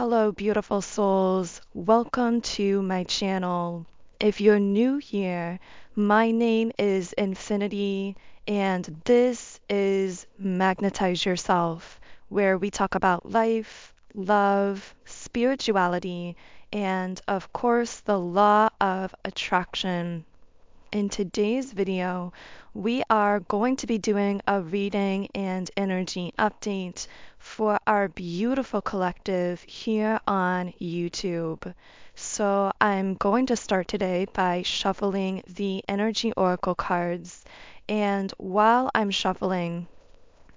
Hello, beautiful souls. Welcome to my channel. If you're new here, my name is Infinity, and this is Magnetize Yourself, where we talk about life, love, spirituality, and of course, the law of attraction. In today's video, we are going to be doing a reading and energy update for our beautiful collective here on YouTube. So I'm going to start today by shuffling the energy oracle cards. And while I'm shuffling,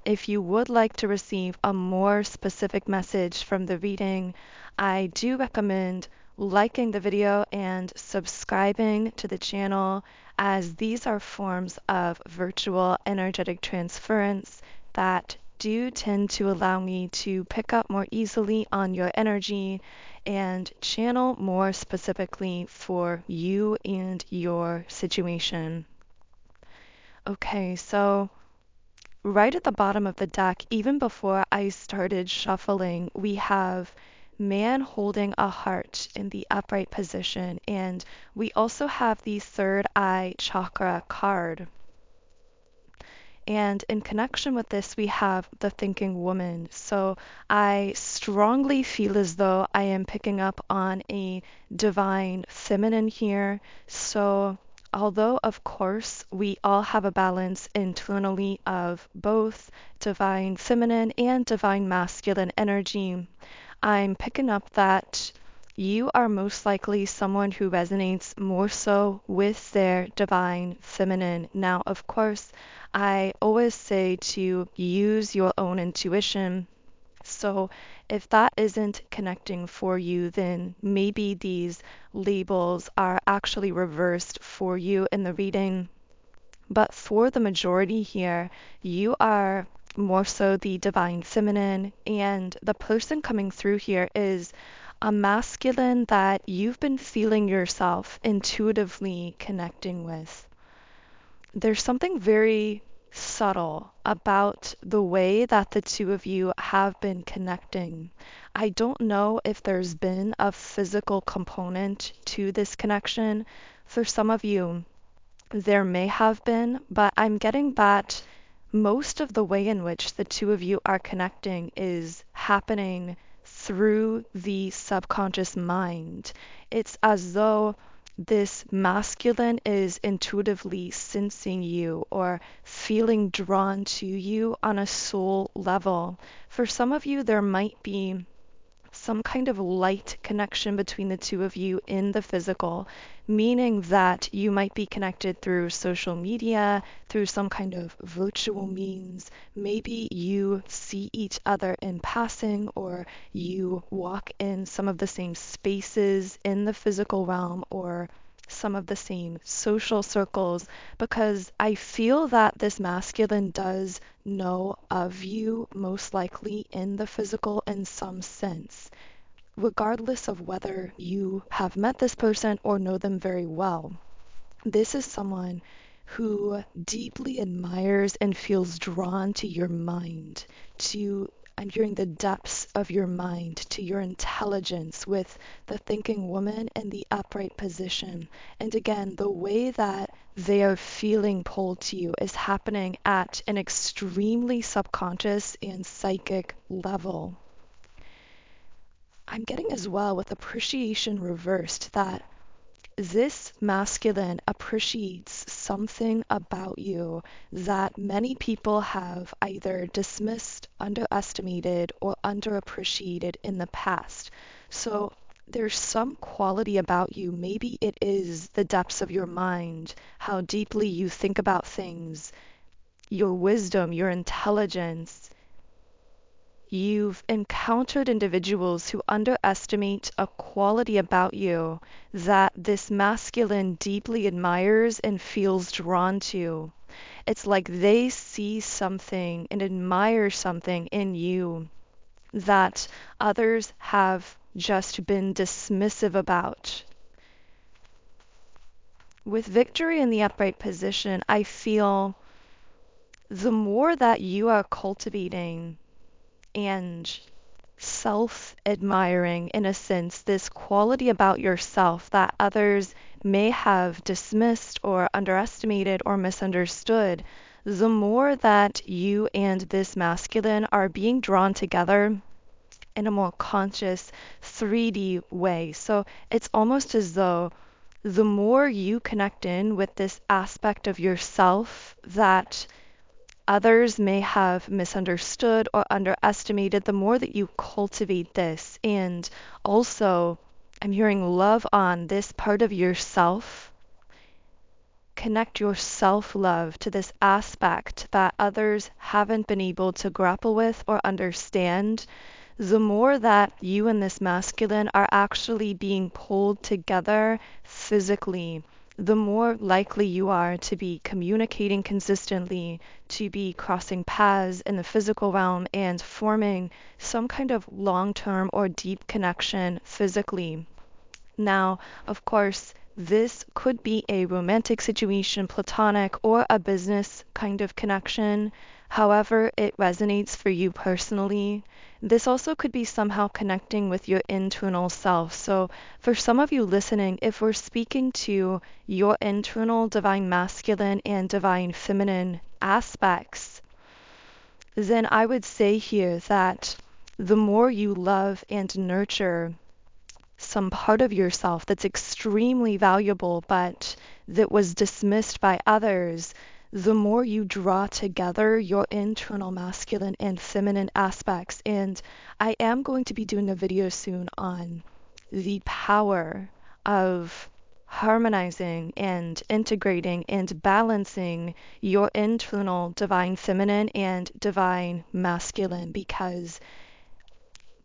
if you would like to receive a more specific message from the reading, I do recommend liking the video and subscribing to the channel, as these are forms of virtual energetic transference that do tend to allow me to pick up more easily on your energy and channel more specifically for you and your situation. Okay, so right at the bottom of the deck, even before I started shuffling, we have man holding a heart in the upright position, and we also have the third eye chakra card. And in connection with this, we have the thinking woman. So I strongly feel as though I am picking up on a divine feminine here. So although, of course, we all have a balance internally of both divine feminine and divine masculine energy, I'm picking up that you are most likely someone who resonates more so with their divine feminine. Now, of course, I always say to use your own intuition. So if that isn't connecting for you, then maybe these labels are actually reversed for you in the reading. But for the majority here, you are more so the divine feminine, and the person coming through here is a masculine that you've been feeling yourself intuitively connecting with. There's something very subtle about the way that the two of you have been connecting. I don't know if there's been a physical component to this connection. For some of you, there may have been, but I'm getting that most of the way in which the two of you are connecting is happening through the subconscious mind. It's as though this masculine is intuitively sensing you or feeling drawn to you on a soul level. For some of you, there might be some kind of light connection between the two of you in the physical, meaning that you might be connected through social media, through some kind of virtual means. Maybe you see each other in passing, or you walk in some of the same spaces in the physical realm, or some of the same social circles, because I feel that this masculine does know of you most likely in the physical in some sense, regardless of whether you have met this person or know them very well. This is someone who deeply admires and feels drawn to your mind, to entering the depths of your mind, to your intelligence with the thinking woman in the upright position. And again, the way that they are feeling pulled to you is happening at an extremely subconscious and psychic level. I'm getting as well with appreciation reversed that this masculine appreciates something about you that many people have either dismissed, underestimated, or underappreciated in the past. So there's some quality about you. Maybe it is the depths of your mind, how deeply you think about things, your wisdom, your intelligence. You've encountered individuals who underestimate a quality about you that this masculine deeply admires and feels drawn to. It's like they see something and admire something in you that others have just been dismissive about. With victory in the upright position, I feel the more that you are cultivating and self-admiring in a sense, this quality about yourself that others may have dismissed or underestimated or misunderstood, the more that you and this masculine are being drawn together in a more conscious 3D way. So it's almost as though the more you connect in with this aspect of yourself that others may have misunderstood or underestimated, the more that you cultivate this. And also, I'm hearing love on this part of yourself. Connect your self-love to this aspect that others haven't been able to grapple with or understand. The more that you and this masculine are actually being pulled together physically, the more likely you are to be communicating consistently, to be crossing paths in the physical realm and forming some kind of long-term or deep connection physically. Now, of course, this could be a romantic situation, platonic, or a business kind of connection. However, it resonates for you personally. This also could be somehow connecting with your internal self. So, for some of you listening, if we're speaking to your internal divine masculine and divine feminine aspects, then I would say here that the more you love and nurture some part of yourself that's extremely valuable but that was dismissed by others, the more you draw together your internal masculine and feminine aspects. And I am going to be doing a video soon on the power of harmonizing and integrating and balancing your internal divine feminine and divine masculine, because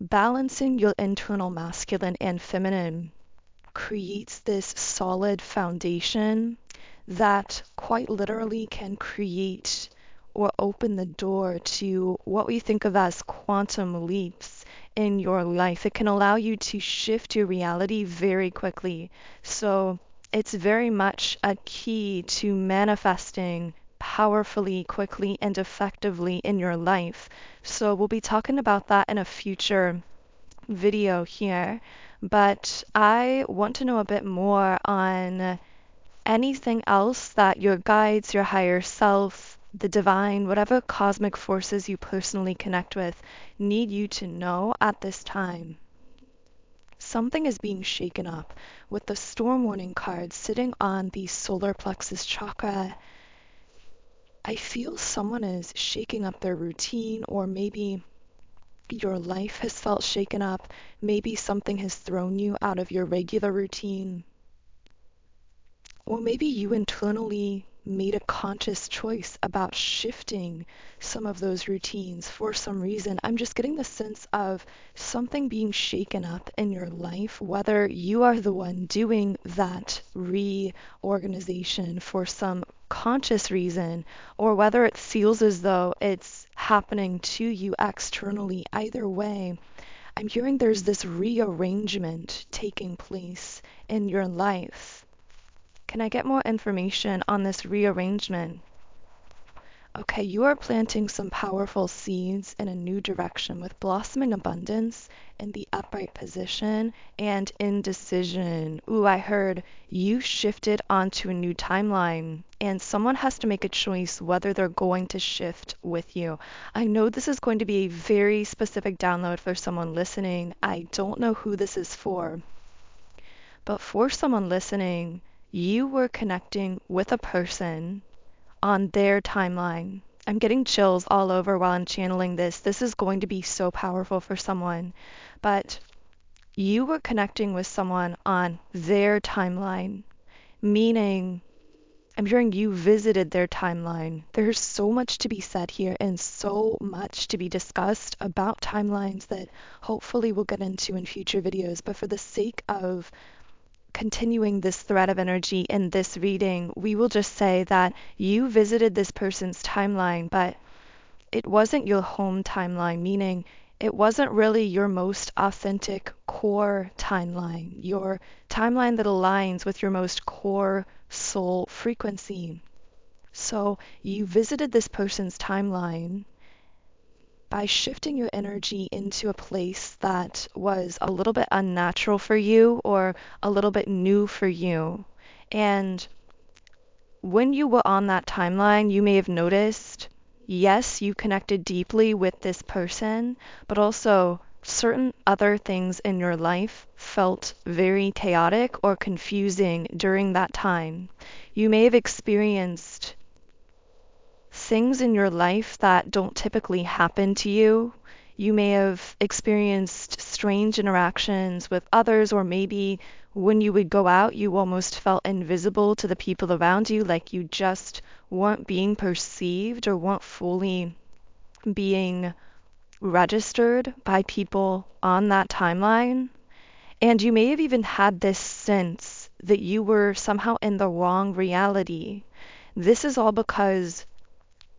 balancing your internal masculine and feminine creates this solid foundation that quite literally can create or open the door to what we think of as quantum leaps in your life. It can allow you to shift your reality very quickly. So it's very much a key to manifesting powerfully, quickly, and effectively in your life. So we'll be talking about that in a future video here, but I want to know a bit more on anything else that your guides, your higher self, the divine, whatever cosmic forces you personally connect with need you to know at this time. Something is being shaken up with the storm warning card sitting on the solar plexus chakra. I feel someone is shaking up their routine, or maybe your life has felt shaken up. Maybe something has thrown you out of your regular routine. Or maybe you internally made a conscious choice about shifting some of those routines for some reason. I'm just getting the sense of something being shaken up in your life, whether you are the one doing that reorganization for some conscious reason, or whether it feels as though it's happening to you externally. Either way, I'm hearing there's this rearrangement taking place in your life. Can I get more information on this rearrangement? Okay, you are planting some powerful seeds in a new direction with blossoming abundance in the upright position and indecision. Ooh, I heard you shifted onto a new timeline, and someone has to make a choice whether they're going to shift with you. I know this is going to be a very specific download for someone listening. I don't know who this is for, but for someone listening, you were connecting with a person on their timeline. I'm getting chills all over while I'm channeling this. This is going to be so powerful for someone. But you were connecting with someone on their timeline, meaning I'm hearing you visited their timeline. There's so much to be said here and so much to be discussed about timelines that hopefully we'll get into in future videos. But for the sake of continuing this thread of energy in this reading, we will just say that you visited this person's timeline, but it wasn't your home timeline, meaning it wasn't really your most authentic core timeline, your timeline that aligns with your most core soul frequency. So you visited this person's timeline by shifting your energy into a place that was a little bit unnatural for you or a little bit new for you. And when you were on that timeline, you may have noticed, yes, you connected deeply with this person, but also certain other things in your life felt very chaotic or confusing during that time. You may have experienced things in your life that don't typically happen to you. You may have experienced strange interactions with others, or maybe when you would go out, you almost felt invisible to the people around you, like you just weren't being perceived or weren't fully being registered by people on that timeline. And you may have even had this sense that you were somehow in the wrong reality. This is all because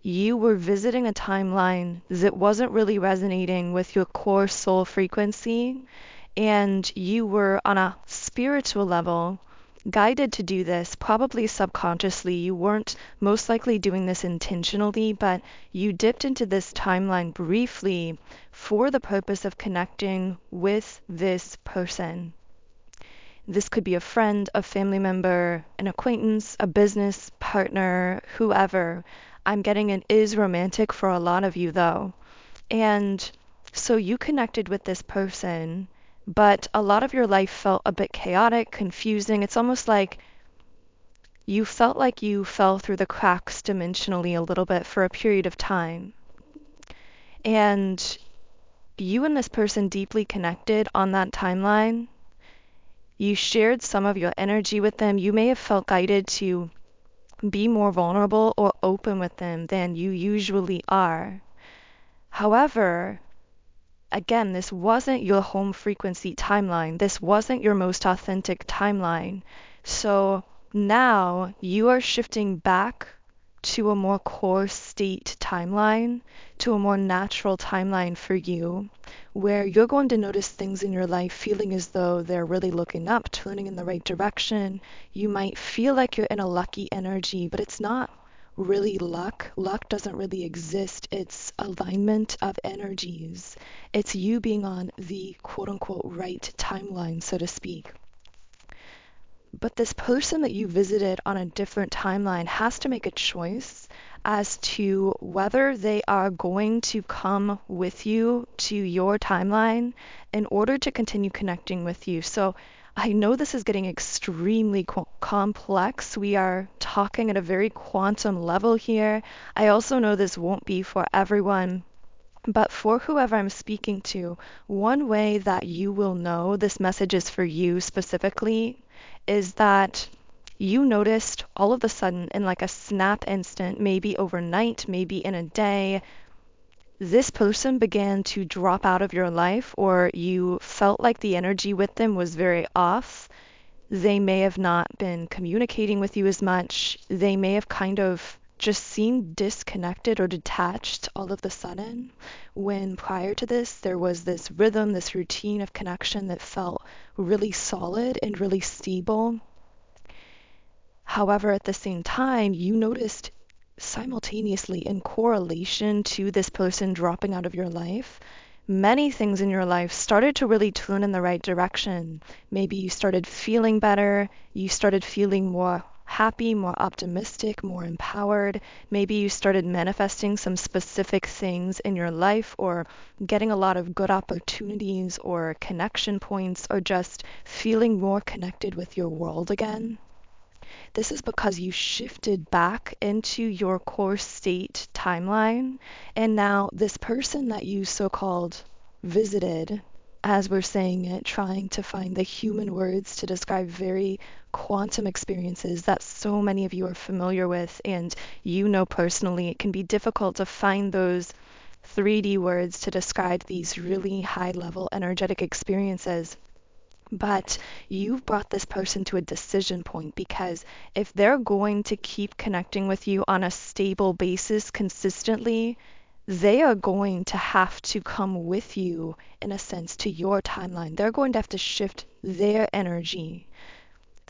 you were visiting a timeline that wasn't really resonating with your core soul frequency, and you were on a spiritual level guided to do this, probably subconsciously. You weren't most likely doing this intentionally, but you dipped into this timeline briefly for the purpose of connecting with this person. This could be a friend, a family member, an acquaintance, a business partner, whoever. I'm getting it is romantic for a lot of you though. And so you connected with this person, but a lot of your life felt a bit chaotic, confusing. It's almost like you felt like you fell through the cracks dimensionally a little bit for a period of time. And you and this person deeply connected on that timeline. You shared some of your energy with them. You may have felt guided to be more vulnerable or open with them than you usually are. However, again, this wasn't your home frequency timeline. This wasn't your most authentic timeline. So now you are shifting back to a more core state timeline, to a more natural timeline for you, where you're going to notice things in your life feeling as though they're really looking up, turning in the right direction. You might feel like you're in a lucky energy, but it's not really luck. Luck doesn't really exist. It's alignment of energies. It's you being on the quote unquote right timeline, so to speak. But this person that you visited on a different timeline has to make a choice as to whether they are going to come with you to your timeline in order to continue connecting with you. So I know this is getting extremely complex. We are talking at a very quantum level here. I also know this won't be for everyone. But for whoever I'm speaking to, one way that you will know this message is for you specifically is that you noticed all of a sudden in like a snap instant, maybe overnight, maybe in a day, this person began to drop out of your life, or you felt like the energy with them was very off. They may have not been communicating with you as much. They may have kind of just seemed disconnected or detached all of a sudden, when prior to this there was this rhythm, this routine of connection that felt really solid and really stable. However, at the same time, you noticed simultaneously in correlation to this person dropping out of your life, many things in your life started to really turn in the right direction. Maybe you started feeling better, you started feeling more happy, more optimistic, more empowered. Maybe you started manifesting some specific things in your life, or getting a lot of good opportunities or connection points, or just feeling more connected with your world again. This is because you shifted back into your core state timeline, and now this person that you so-called visited, as we're saying it, trying to find the human words to describe very quantum experiences that so many of you are familiar with, and you know personally it can be difficult to find those 3D words to describe these really high-level energetic experiences. But you've brought this person to a decision point, because if they're going to keep connecting with you on a stable basis consistently, they are going to have to come with you, in a sense, to your timeline. They're going to have to shift their energy.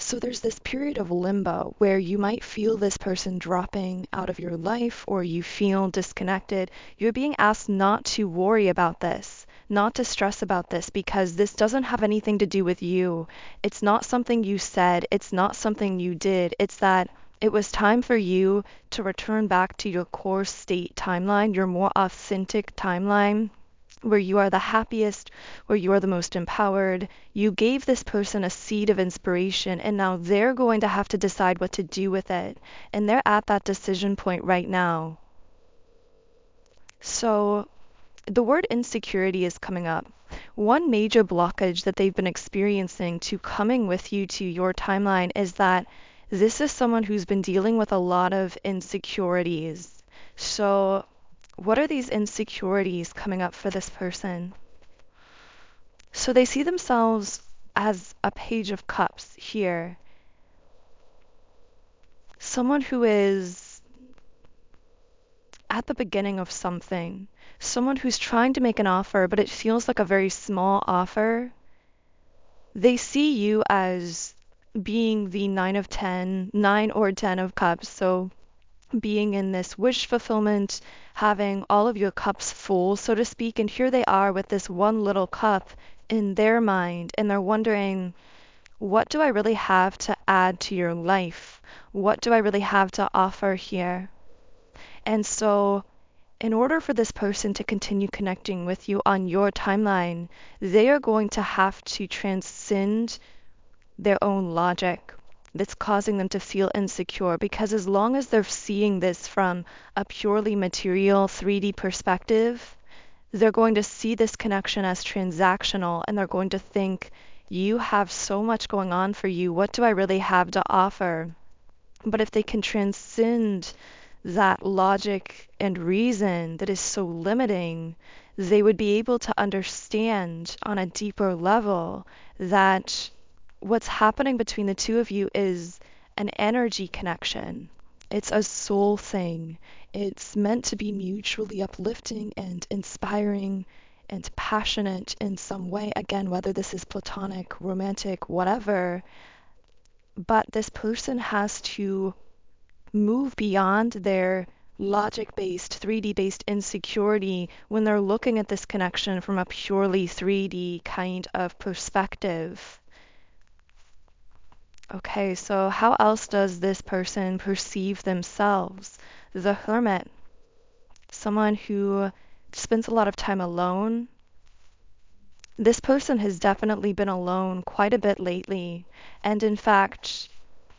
So there's this period of limbo where you might feel this person dropping out of your life or you feel disconnected. You're being asked not to worry about this, not to stress about this, because this doesn't have anything to do with you. It's not something you said, it's not something you did. It's that it was time for you to return back to your core state timeline, your more authentic timeline, where you are the happiest, where you are the most empowered. You gave this person a seed of inspiration, and now they're going to have to decide what to do with it. And they're at that decision point right now. So the word insecurity is coming up. One major blockage that they've been experiencing to coming with you to your timeline is that this is someone who's been dealing with a lot of insecurities. So what are these insecurities coming up for this person? So they see themselves as a page of cups here. Someone who is at the beginning of something. Someone who's trying to make an offer, but it feels like a very small offer. They see you as being the 9 or 10 of cups. So being in this wish fulfillment, having all of your cups full, so to speak, and here they are with this one little cup in their mind, and they're wondering, what do I really have to add to your life? What do I really have to offer here? And so, in order for this person to continue connecting with you on your timeline, they are going to have to transcend their own logic that's causing them to feel insecure, because as long as they're seeing this from a purely material 3D perspective, they're going to see this connection as transactional, and they're going to think, you have so much going on for you. What do I really have to offer? But if they can transcend that logic and reason that is so limiting, they would be able to understand on a deeper level that what's happening between the two of you is an energy connection. It's a soul thing. It's meant to be mutually uplifting and inspiring and passionate in some way. Again, whether this is platonic, romantic, whatever. But this person has to move beyond their logic-based, 3D-based insecurity when they're looking at this connection from a purely 3D kind of perspective. Okay, so how else does this person perceive themselves? The hermit, someone who spends a lot of time alone. This person has definitely been alone quite a bit lately, and in fact,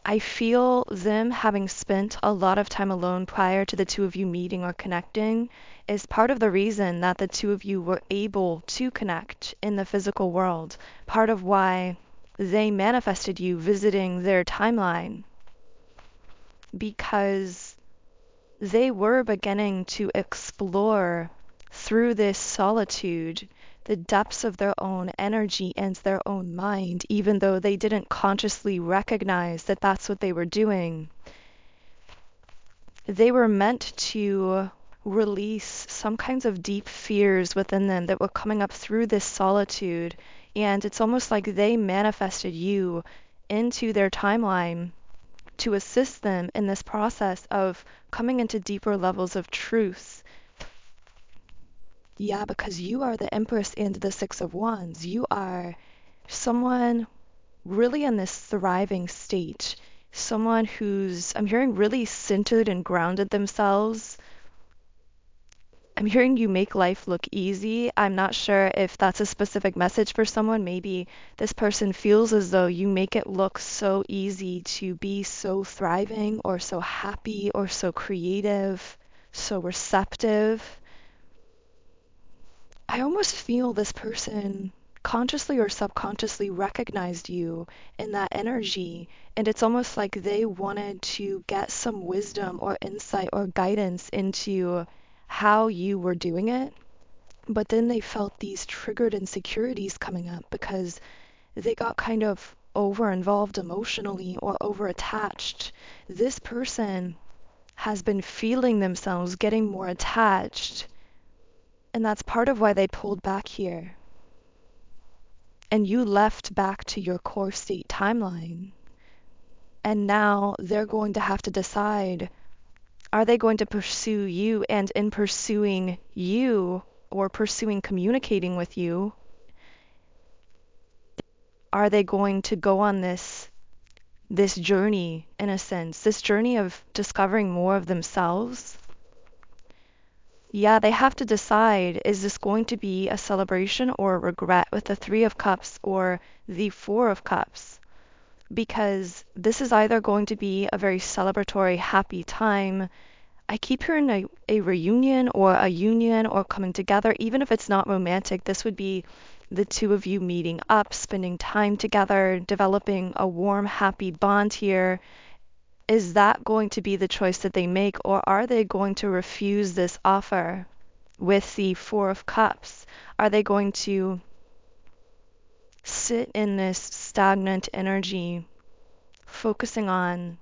I feel them having spent a lot of time alone prior to the two of you meeting or connecting is part of the reason that the two of you were able to connect in the physical world, part of why they manifested you visiting their timeline, because they were beginning to explore through this solitude the depths of their own energy and their own mind, even though they didn't consciously recognize that that's what they were doing. They were meant to release some kinds of deep fears within them that were coming up through this solitude, and it's almost like they manifested you into their timeline to assist them in this process of coming into deeper levels of truth. Yeah, because you are the Empress and the Six of Wands. You are someone really in this thriving state. Someone who's, I'm hearing, really centered and grounded themselves. I'm hearing you make life look easy. I'm not sure if that's a specific message for someone. Maybe this person feels as though you make it look so easy to be so thriving or so happy or so creative, so receptive. I almost feel this person consciously or subconsciously recognized you in that energy, and it's almost like they wanted to get some wisdom or insight or guidance into how you were doing it, but then they felt these triggered insecurities coming up because they got kind of over involved emotionally or over attached. This person has been feeling themselves getting more attached, and that's part of why they pulled back here. And you left back to your core state timeline. And now they're going to have to decide, are they going to pursue you? And in pursuing you, or pursuing communicating with you, are they going to go on this journey, in a sense, this journey of discovering more of themselves? Yeah, they have to decide, is this going to be a celebration or a regret with the Three of Cups or the Four of Cups? Because this is either going to be a very celebratory, happy time. I keep hearing a reunion or a union or coming together, even if it's not romantic. This would be the two of you meeting up, spending time together, developing a warm, happy bond here. Is that going to be the choice that they make, or are they going to refuse this offer with the Four of Cups? Are they going to sit in this stagnant energy, focusing on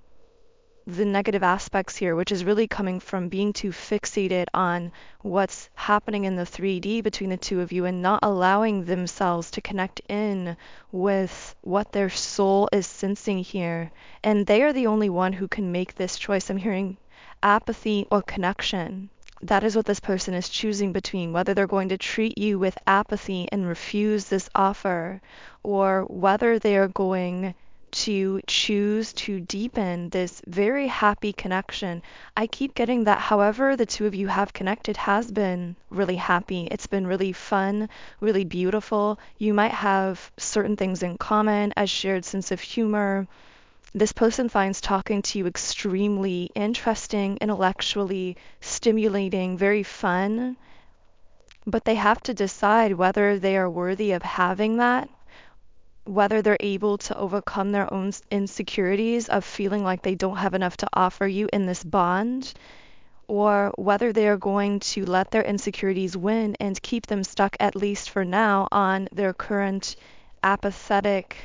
the negative aspects here, which is really coming from being too fixated on what's happening in the 3D between the two of you and not allowing themselves to connect in with what their soul is sensing here? And they are the only one who can make this choice. I'm hearing apathy or connection. That is what this person is choosing between, whether they're going to treat you with apathy and refuse this offer, or whether they are going to choose to deepen this very happy connection. I keep getting that however the two of you have connected has been really happy. It's been really fun, really beautiful. You might have certain things in common, a shared sense of humor. This person finds talking to you extremely interesting, intellectually stimulating, very fun, but they have to decide whether they are worthy of having that, whether they're able to overcome their own insecurities of feeling like they don't have enough to offer you in this bond, or whether they are going to let their insecurities win and keep them stuck, at least for now, on their current apathetic,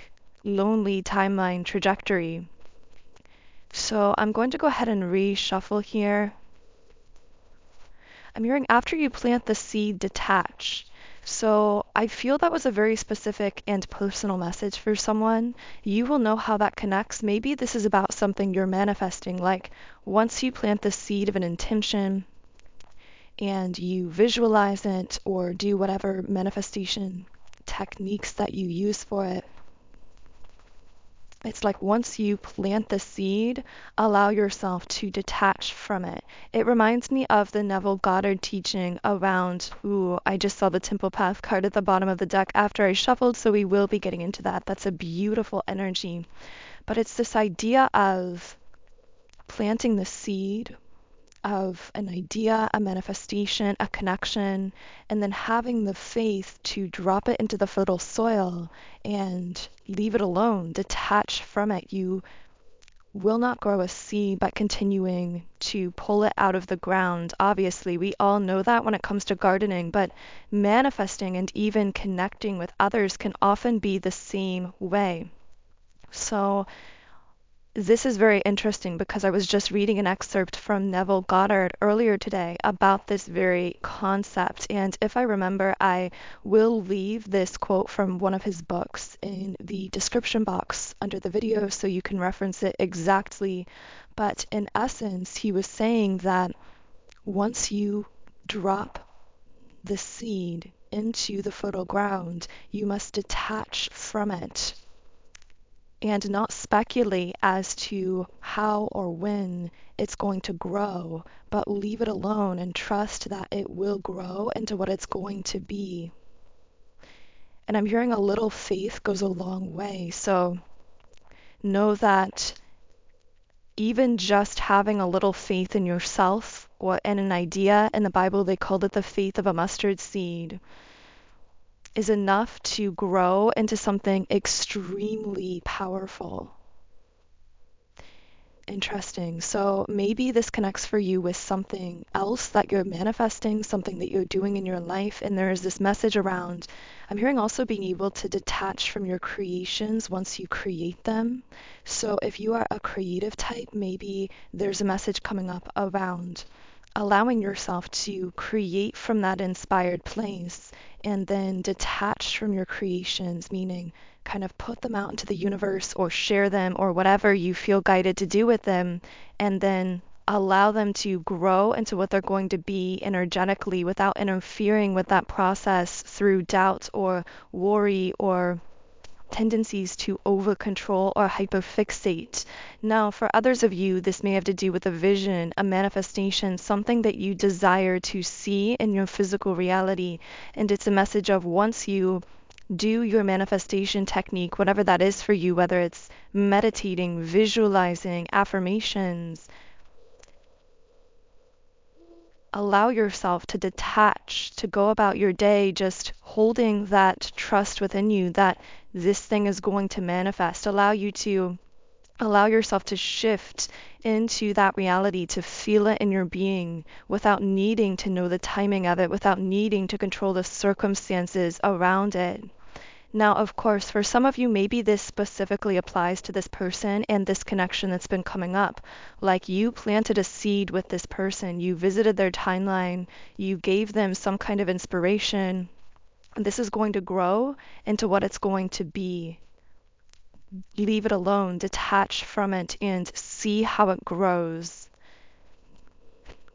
lonely timeline trajectory. So I'm going to go ahead and reshuffle here. I'm hearing after you plant the seed, detach. So I feel that was a very specific and personal message for someone. You will know how that connects. Maybe this is about something you're manifesting, like once you plant the seed of an intention and you visualize it or do whatever manifestation techniques that you use for it. It's like once you plant the seed, allow yourself to detach from it. It reminds me of the Neville Goddard teaching around, I just saw the Temple Path card at the bottom of the deck after I shuffled, so we will be getting into that. That's a beautiful energy. But it's this idea of planting the seed of an idea, a manifestation, a connection, and then having the faith to drop it into the fertile soil and leave it alone, detach from it. You will not grow a seed by continuing to pull it out of the ground. Obviously, we all know that when it comes to gardening, but manifesting and even connecting with others can often be the same way. So this is very interesting because I was just reading an excerpt from Neville Goddard earlier today about this very concept. And if I remember, I will leave this quote from one of his books in the description box under the video so you can reference it exactly. But in essence, he was saying that once you drop the seed into the fertile ground, you must detach from it and not speculate as to how or when it's going to grow, but leave it alone and trust that it will grow into what it's going to be. And I'm hearing a little faith goes a long way. So know that even just having a little faith in yourself or in an idea, in the Bible they called it the faith of a mustard seed, is enough to grow into something extremely powerful. Interesting. So maybe this connects for you with something else that you're manifesting, something that you're doing in your life, and there is this message around, I'm hearing also being able to detach from your creations once you create them. So if you are a creative type, maybe there's a message coming up around allowing yourself to create from that inspired place and then detach from your creations, meaning kind of put them out into the universe or share them or whatever you feel guided to do with them, and then allow them to grow into what they're going to be energetically without interfering with that process through doubt or worry or tendencies to over control or hyperfixate. Now, for others of you, this may have to do with a vision, a manifestation, something that you desire to see in your physical reality. And it's a message of once you do your manifestation technique, whatever that is for you, whether it's meditating, visualizing, affirmations, allow yourself to detach, to go about your day just holding that trust within you that this thing is going to manifest. Allow yourself to shift into that reality, to feel it in your being without needing to know the timing of it, without needing to control the circumstances around it. Now, of course, for some of you, maybe this specifically applies to this person and this connection that's been coming up. Like you planted a seed with this person, you visited their timeline, you gave them some kind of inspiration, and this is going to grow into what it's going to be. Leave it alone, detach from it, and see how it grows.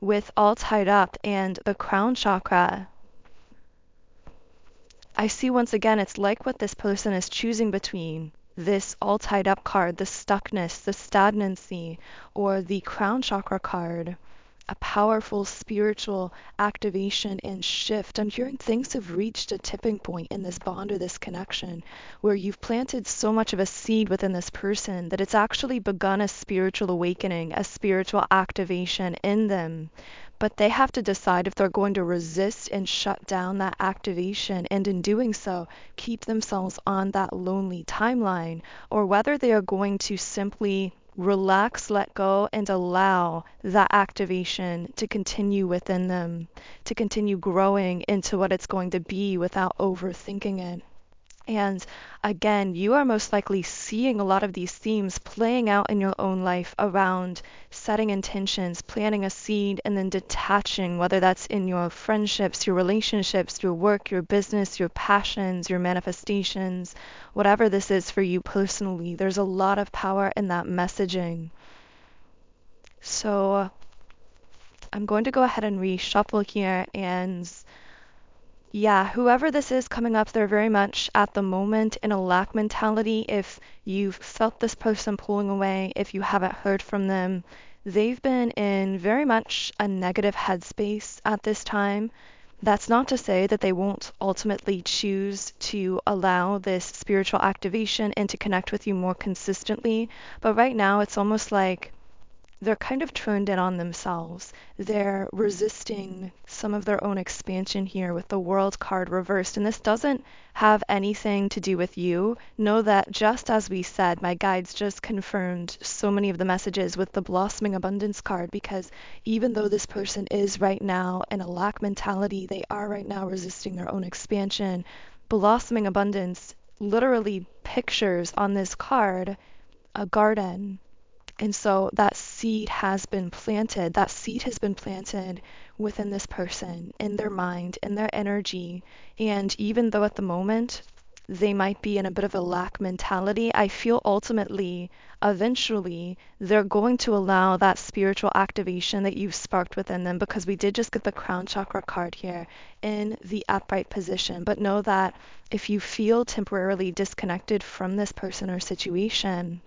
With all tied up and the crown chakra, I see once again it's like what this person is choosing between this all tied up card, the stuckness, the stagnancy, or the crown chakra card, a powerful spiritual activation and shift. I'm hearing things have reached a tipping point in this bond or this connection where you've planted so much of a seed within this person that it's actually begun a spiritual awakening, a spiritual activation in them. But they have to decide if they're going to resist and shut down that activation, and in doing so, keep themselves on that lonely timeline, or whether they are going to simply relax, let go, and allow that activation to continue within them, to continue growing into what it's going to be without overthinking it. And again, you are most likely seeing a lot of these themes playing out in your own life around setting intentions, planting a seed, and then detaching, whether that's in your friendships, your relationships, your work, your business, your passions, your manifestations, whatever this is for you personally. There's a lot of power in that messaging. So I'm going to go ahead and reshuffle here, and yeah, whoever this is coming up, they're very much at the moment in a lack mentality. If you've felt this person pulling away, if you haven't heard from them, they've been in very much a negative headspace at this time. That's not to say that they won't ultimately choose to allow this spiritual activation and to connect with you more consistently, but right now it's almost like they're kind of turned in on themselves. They're resisting some of their own expansion here with the World card reversed. And this doesn't have anything to do with you. Know that just as we said, my guides just confirmed so many of the messages with the Blossoming Abundance card, because even though this person is right now in a lack mentality, they are right now resisting their own expansion. Blossoming Abundance literally pictures on this card a garden. And so that seed has been planted. That seed has been planted within this person, in their mind, in their energy. And even though at the moment they might be in a bit of a lack mentality, I feel ultimately, eventually, they're going to allow that spiritual activation that you've sparked within them, because we did just get the crown chakra card here in the upright position. But know that if you feel temporarily disconnected from this person or situation,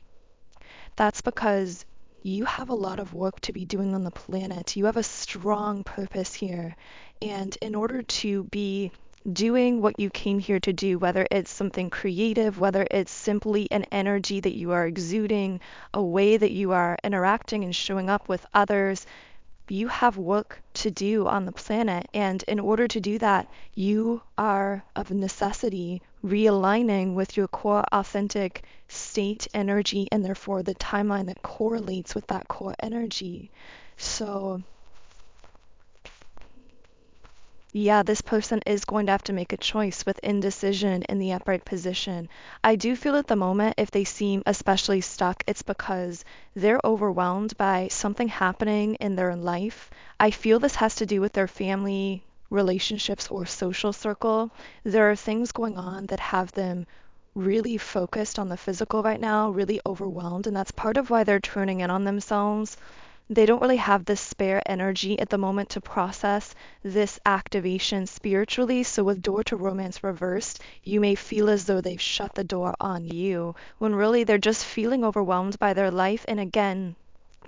that's because you have a lot of work to be doing on the planet. You have a strong purpose here. And in order to be doing what you came here to do, whether it's something creative, whether it's simply an energy that you are exuding, a way that you are interacting and showing up with others, you have work to do on the planet. And in order to do that, you are of necessity realigning with your core authentic state energy, and therefore the timeline that correlates with that core energy. So yeah, this person is going to have to make a choice with indecision in the upright position. I do feel at the moment, if they seem especially stuck, it's because they're overwhelmed by something happening in their life. I feel this has to do with their family relationships or social circle. There are things going on that have them really focused on the physical right now, really overwhelmed, and that's part of why they're turning in on themselves. They don't really have the spare energy at the moment to process this activation spiritually. So, with door to romance reversed, you may feel as though they've shut the door on you, when really they're just feeling overwhelmed by their life. And again,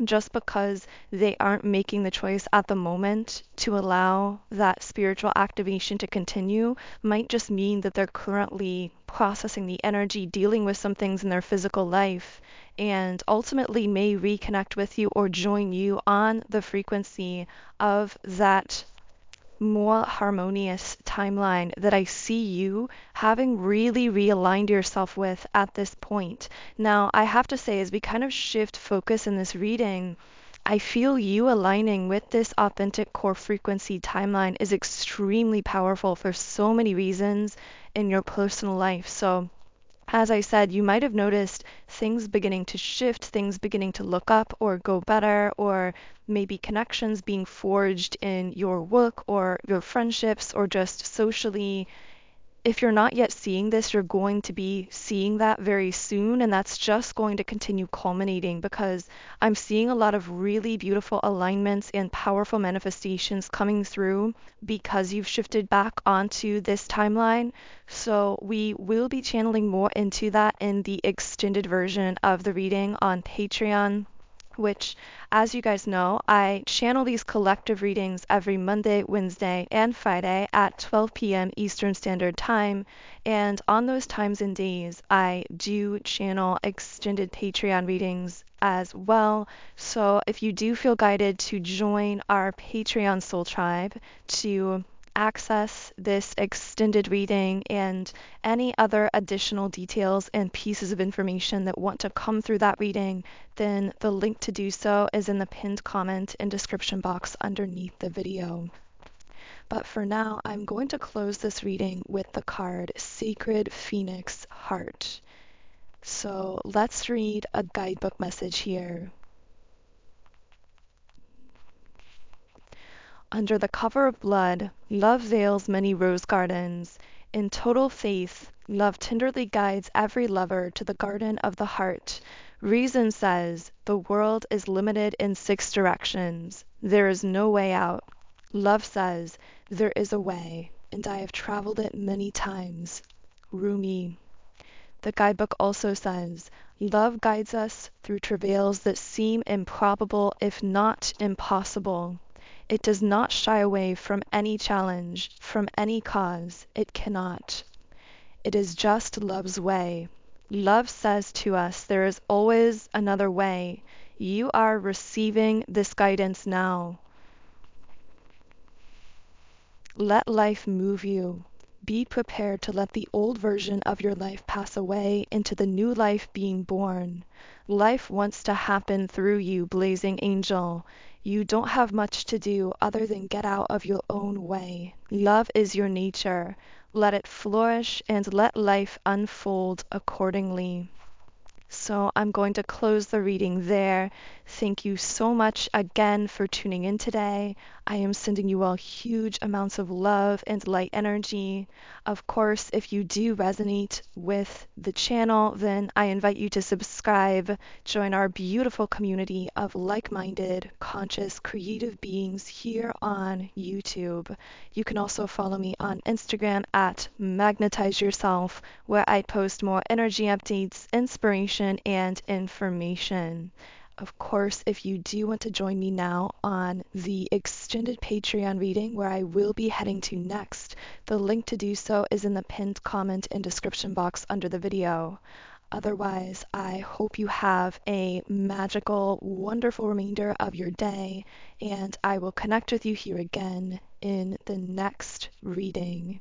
just because they aren't making the choice at the moment to allow that spiritual activation to continue might just mean that they're currently processing the energy, dealing with some things in their physical life, and ultimately may reconnect with you or join you on the frequency of that more harmonious timeline that I see you having really realigned yourself with at this point. Now, I have to say, as we kind of shift focus in this reading, I feel you aligning with this authentic core frequency timeline is extremely powerful for so many reasons in your personal life. So, as I said, you might have noticed things beginning to shift, things beginning to look up or go better, or maybe connections being forged in your work or your friendships or just socially. If you're not yet seeing this, you're going to be seeing that very soon, and that's just going to continue culminating because I'm seeing a lot of really beautiful alignments and powerful manifestations coming through because you've shifted back onto this timeline. So we will be channeling more into that in the extended version of the reading on Patreon, which, as you guys know, I channel these collective readings every Monday, Wednesday, and Friday at 12 p.m. Eastern Standard Time. And on those times and days, I do channel extended Patreon readings as well. So if you do feel guided to join our Patreon Soul Tribe to access this extended reading and any other additional details and pieces of information that want to come through that reading, then the link to do so is in the pinned comment and description box underneath the video. But for now, I'm going to close this reading with the card Sacred Phoenix Heart. So let's read a guidebook message here. Under the cover of blood, love veils many rose gardens. In total faith, love tenderly guides every lover to the garden of the heart. Reason says the world is limited in 6 directions. There is no way out. Love says there is a way, and I have traveled it many times. Rumi. The guidebook also says, love guides us through travails that seem improbable, if not impossible. It does not shy away from any challenge, from any cause. It cannot. It is just love's way. Love says to us, there is always another way. You are receiving this guidance now. Let life move you. Be prepared to let the old version of your life pass away into the new life being born. Life wants to happen through you, blazing angel. You don't have much to do other than get out of your own way. Love is your nature. Let it flourish and let life unfold accordingly. So I'm going to close the reading there. Thank you so much again for tuning in today. I am sending you all huge amounts of love and light energy. Of course, if you do resonate with the channel, then I invite you to subscribe, join our beautiful community of like-minded, conscious, creative beings here on YouTube. You can also follow me on Instagram at Magnetize Yourself, where I post more energy updates, inspiration, and information. Of course, if you do want to join me now on the extended Patreon reading where I will be heading to next, the link to do so is in the pinned comment and description box under the video. Otherwise, I hope you have a magical, wonderful remainder of your day, and I will connect with you here again in the next reading.